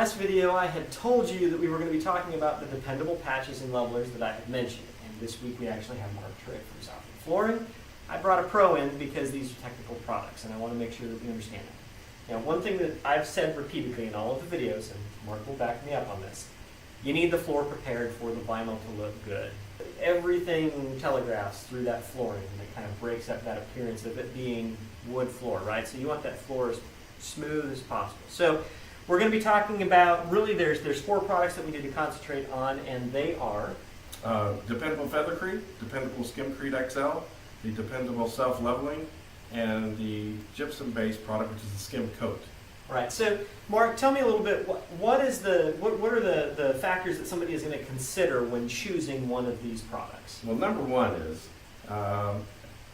last video, I had told you that we were going to be talking about the dependable patches and levelers that I had mentioned. And this week we actually have Mark Trick from Southern Flooring. I brought a pro in because these are technical products, and I want to make sure that we understand it. Now, one thing that I've said repeatedly in all of the videos, and Mark will back me up on this, you need the floor prepared for the vinyl to look good. Everything telegraphs through that flooring, and it kind of breaks up that appearance of it being wood floor, right? So you want that floor as smooth as possible. So we're going to be talking about, really there's 4 products that we need to concentrate on, and they are Dependable Feathercrete, Dependable Skimcrete XL, the Dependable Self-Leveling, and the gypsum-based product, which is the Skim Coat. Right. So, Mark, tell me a little bit. What are the factors that somebody is going to consider when choosing one of these products? Well, number one is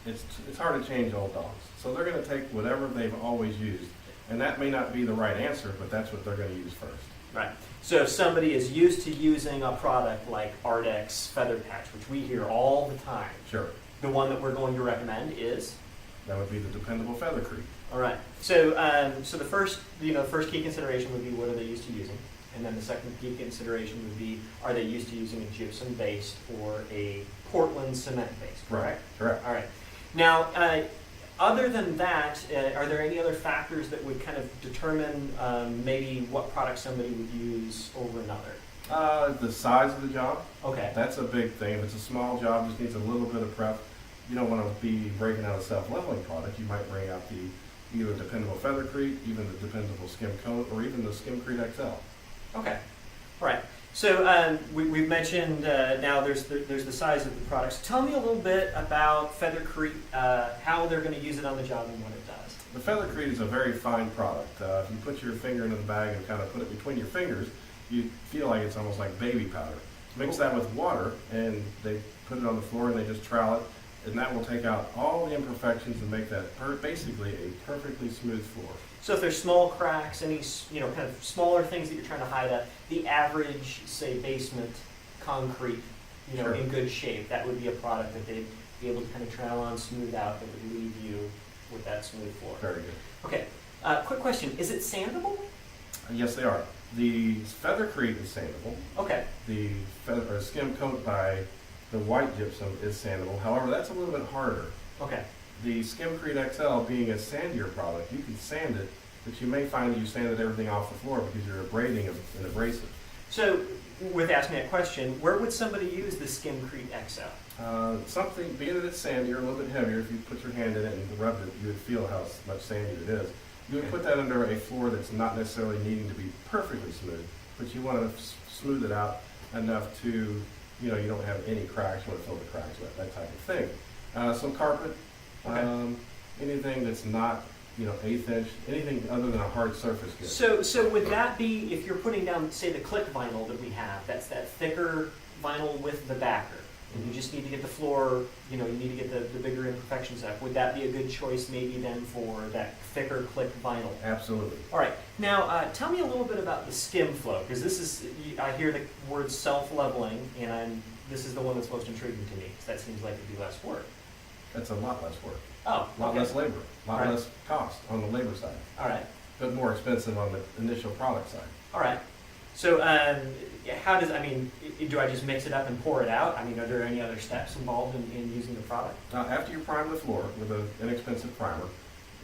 it's hard to change old dogs, so they're going to take whatever they've always used, and that may not be the right answer, but that's what they're going to use first. Right. So, if somebody is used to using a product like Ardex Feather Patch, which we hear all the time, Sure. the one that we're going to recommend is. That would be the Dependable Feathercrete. All right. So, so the first key consideration would be what are they used to using, and then the second key consideration would be are they used to using a gypsum-based or a Portland cement-based. Correct. Correct. All right. Now, other than that, are there any other factors that would kind of determine maybe what product somebody would use over another? The size of the job. Okay. That's a big thing. If it's a small job, just needs a little bit of prep. You don't want to be breaking out a self-leveling product. You might bring out either Dependable Feathercrete, even the Dependable Skim Coat, or even the Skimcrete XL. Okay. All right. So we've mentioned now there's the size of the products. Tell me a little bit about Feathercrete, how they're going to use it on the job and what it does. The Feathercrete is a very fine product. If you put your finger into the bag and kind of put it between your fingers, you feel like it's almost like baby powder. Mix that with water, and they put it on the floor and they just trowel it, and that will take out all the imperfections and make that basically a perfectly smooth floor. So if there's small cracks, any kind of smaller things that you're trying to hide at, the average, say, basement concrete, Sure. in good shape, that would be a product that they'd be able to kind of trowel on, smooth out, that would leave you with that smooth floor. Very good. Okay. Quick question: is it sandable? Yes, they are. The Feathercrete is sandable. Okay. The Skim Coat by the white gypsum is sandable. However, that's a little bit harder. Okay. The Skimcrete XL being a sandier product, you can sand it, but you may find that you sanded everything off the floor because you're abrading an abrasive. So, with asking that question, where would somebody use the Skimcrete XL? Something, being that it's sandier, a little bit heavier, if you put your hand in it and rubbed it, you would feel how much sandier it is. You would put that under a floor that's not necessarily needing to be perfectly smooth, but you want to smooth it out enough to, you don't have any cracks, you want to fill the cracks with, that type of thing. Some carpet, Okay. anything that's not, 1/8 inch, anything other than a hard surface good. So would that be, if you're putting down, say, the click vinyl that we have, that's that thicker vinyl with the backer, and you just need to get the floor, you need to get the bigger imperfections up, would that be a good choice maybe then for that thicker click vinyl? Absolutely. All right. Now, tell me a little bit about the skim flow, because this is, I hear the word self-leveling, and this is the one that's most intriguing to me, because that seems like it'd be less work. That's a lot less work. Oh, A lot okay. less labor, a lot Right. less cost on the labor side, All right. but more expensive on the initial product side. All right. So, how does, do I just mix it up and pour it out? Are there any other steps involved in using the product? After you prime the floor with an inexpensive primer,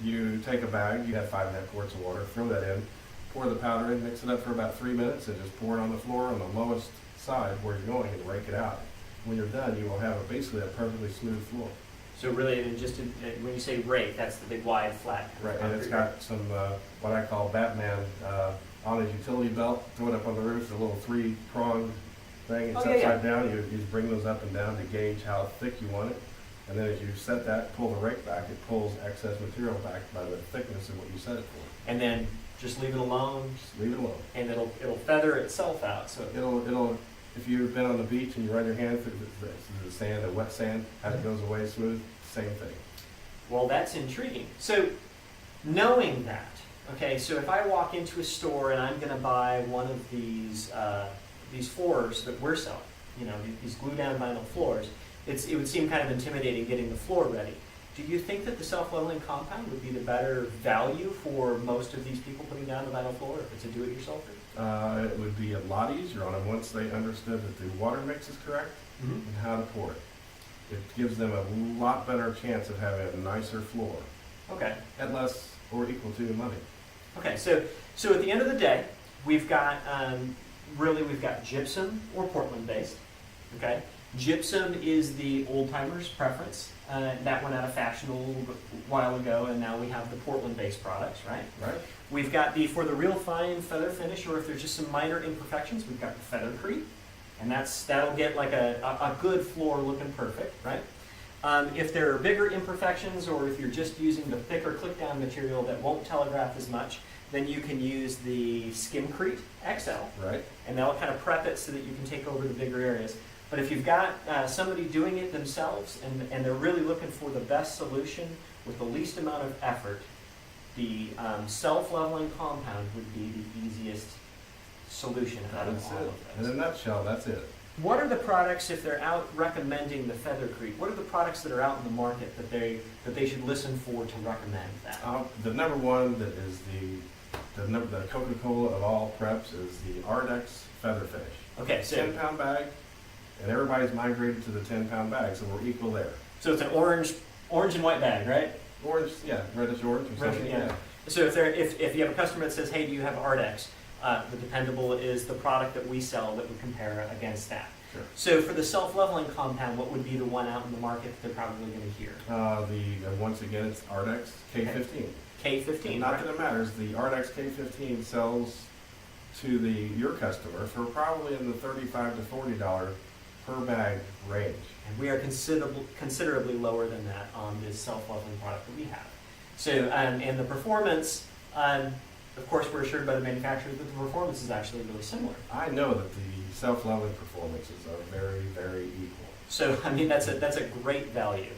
you take a bag, you have 5.5 quarts of water, throw that in, pour the powder in, mix it up for about 3 minutes, and just pour it on the floor on the lowest side where you're going and rake it out. When you're done, you will have basically a perfectly smooth floor. So really, when you say rake, that's the big wide flat. Right, and it's got some, what I call Batman, on his utility belt, throw it up on the roof, a little 3-pronged thing, it's upside down, you just bring those up and down to gauge how thick you want it, and then as you set that, pull the rake back, it pulls excess material back by the thickness of what you set it for. And then just leave it alone. Just leave it alone. And it'll feather itself out. So It'll, if you've been on the beach and you run your hand through the sand, the wet sand, how it goes away smooth, same thing. Well, that's intriguing. So, knowing that, okay, so if I walk into a store and I'm going to buy one of these floors that we're selling, these glue-down vinyl floors, it would seem kind of intimidating getting the floor ready. Do you think that the self-leveling compound would be the better value for most of these people putting down the vinyl floor if it's a do-it-yourselfer? It would be a lot easier on them once they understood that the water mix is correct and how to pour it. It gives them a lot better chance of having a nicer floor Okay. at less or equal to the money. Okay, so at the end of the day, we've got we've got gypsum or Portland based. Okay, gypsum is the old timers' preference. That went out of fashion a little while ago, and now we have the Portland based products, right? Right? We've got for the real fine feather finish, or if there's just some minor imperfections, we've got the Feathercrete, and that'll get like a good floor looking perfect, right? If there are bigger imperfections, or if you're just using the thicker click-down material that won't telegraph as much, then you can use the Skimcrete XL, Right? and that'll kind of prep it so that you can take over the bigger areas. But if you've got somebody doing it themselves, and they're really looking for the best solution with the least amount of effort, the self-leveling compound would be the easiest solution out of That's all it. of In those. a nutshell, that's it. What are the products, if they're out recommending the Feathercrete, what are the products that are out in the market that they should listen for to recommend that? The number one that is the Coca-Cola of all preps is the Ardex Feather Finish. Okay, so 10-pound bag, and everybody's migrated to the 10-pound bag, so we're equal there. it's an orange and white bag, right? Orange, yeah, reddish orange or something. Yeah. So if you have a customer that says, hey, do you have Ardex? The Dependable is the product that we sell that would compare against that. Sure. So for the self-leveling compound, what would be the one out in the market that they're probably going to hear? Once again, it's Ardex K15. K15, Not right? that it matters. The Ardex K15 sells to your customer for probably in the $35 to $40 per bag range. And we are considerably lower than that on this self-leveling product that we have. So, and the performance, of course, we're assured by the manufacturers that the performance is actually really similar. I know that the self-leveling performances are very, very equal. So, I mean, that's a great value.